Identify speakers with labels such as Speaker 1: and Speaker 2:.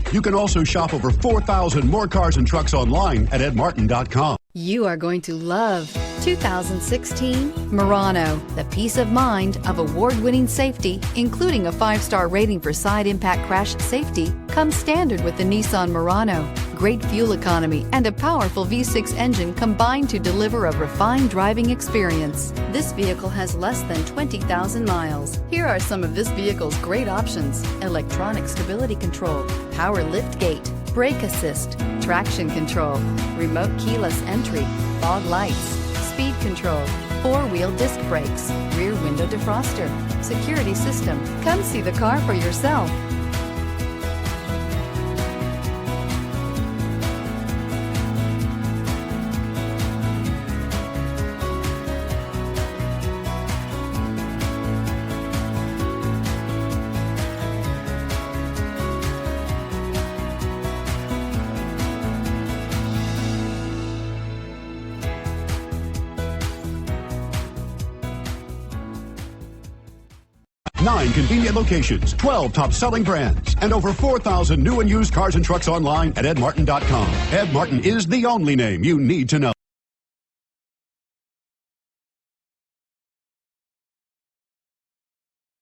Speaker 1: well. You can also shop over 4,000 more cars and trucks online at edmartin.com.
Speaker 2: You are going to love 2016 Murano. The peace of mind of award-winning safety, including a 5-star rating for side impact crash safety, comes standard with the Nissan Murano. Great fuel economy and a powerful V6 engine combine to deliver a refined driving experience. This vehicle has less than 20,000 miles. Here are some of this vehicle's great options: electronic stability control, power liftgate, brake assist, traction control, remote keyless entry, fog lights, speed control, 4-wheel disc brakes, rear window defroster, security system. Come see the car for yourself.
Speaker 1: Nine convenient locations, 12 top-selling brands, and over 4,000 new and used cars and trucks online at edmartin.com. Ed Martin is the only name you need to know.